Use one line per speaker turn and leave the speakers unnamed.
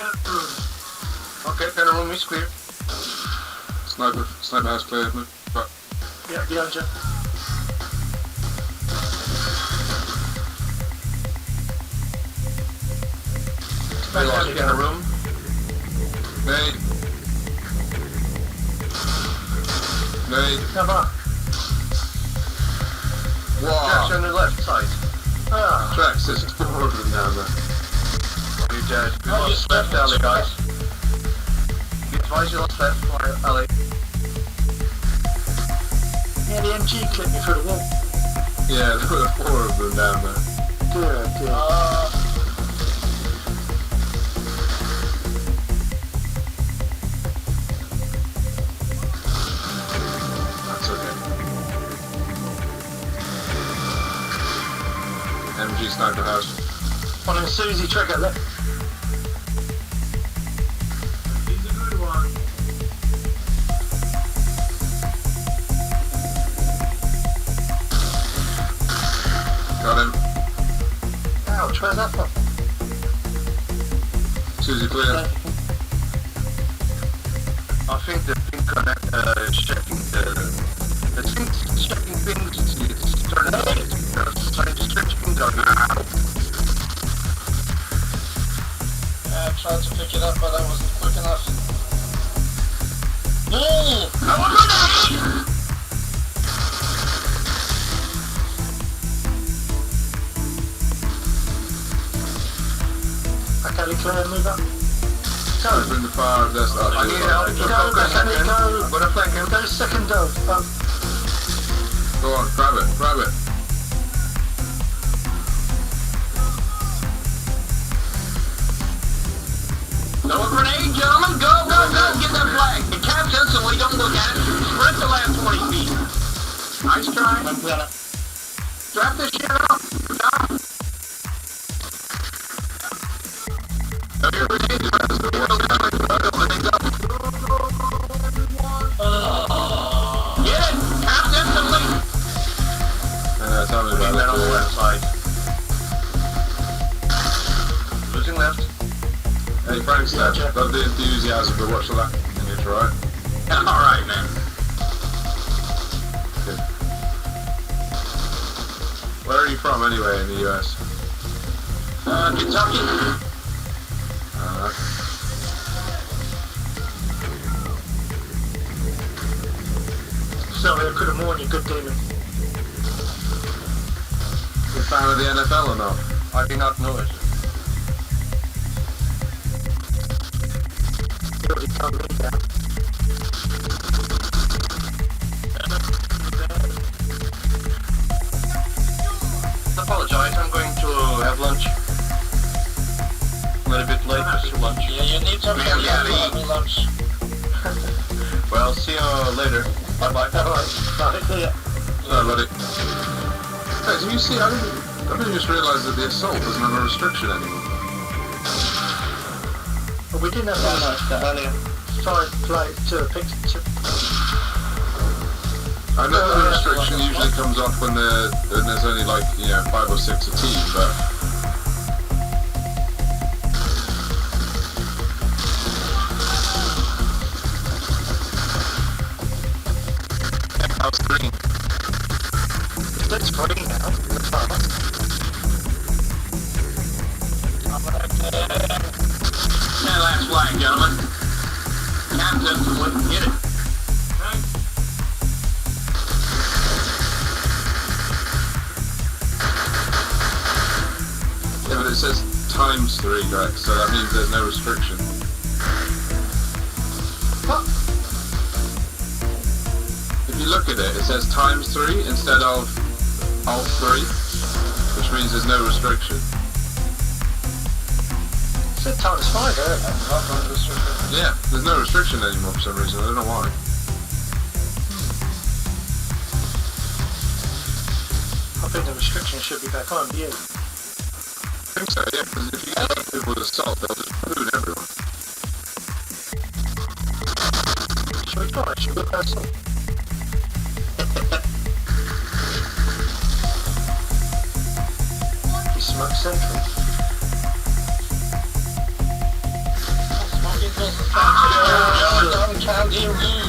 Okay, center room is clear.
Sniper house clear. Move back.
Yeah, behind you.
We lost you in the room.
Nade.
Come on.
Jack's
Wow.
on the left side.
Ah.
Tracks, there's 4 of them down there.
You dead. We lost left alley, guys. Be advised you lost left alley.
Yeah, the MG clipped me through the wall.
Yeah, there were 4 of them down there.
Good.
That's okay. MG sniper house.
One in Susie trigger left.
He's a good one.
Got him.
Ouch, where's that from?
Susie clear.
I think the ping connect checking the thing's checking things. It's turning on. Trying to switch things on.
I tried to pick it up, but I wasn't quick enough. Okay, clear, move up.
Go. In the fire, that's
I need help. Go second. I'm gonna flank him.
Go second dove.
Go on, grab it.
Throw a grenade, gentlemen. Go. Get that flag. It caps us so we don't look at it. Sprint the last 20 feet. Nice try. Drop this shit off. Down. Throw your grenades. Get it. Caps instantly.
Tell me about
That on the
that.
left side. Losing left.
Hey, Frank's love the enthusiasm, but watch the lap. It's right.
All right, man.
Good. Where are you from anyway in the US?
Kentucky.
Sorry, I could have warned you, good demon.
You a fan of the NFL or not?
I did not know it.
You already told me that.
Apologize, I'm going to have lunch. A little bit late for lunch.
Yeah, you need to have me lunch.
Well, see you later. Bye-bye.
Right,
No, buddy. Hey, do you see? I didn't just realise that the assault doesn't have a restriction anymore.
But we didn't have that earlier. Try and play to a picture.
I know the restriction usually comes off when there's only like 5 or 6 a team, but
House green.
It's green now. It's fine.
That last flag, gentlemen. Caps instantly. Get it.
yeah, but it says ×3, Greg, so that means there's no restriction.
What?
If you look at it, it says ×3 instead of Alt3, which means there's no restriction.
It said ×5 earlier, not on the restriction.
Yeah, there's no restriction anymore for some reason. I don't know why.
I think the restriction should be back on, yeah.
I think so, yeah, because if you get other people with assault, they'll just boot everyone.
Should we try? Should we go first? You smoke sentry. That's
I'm counting you.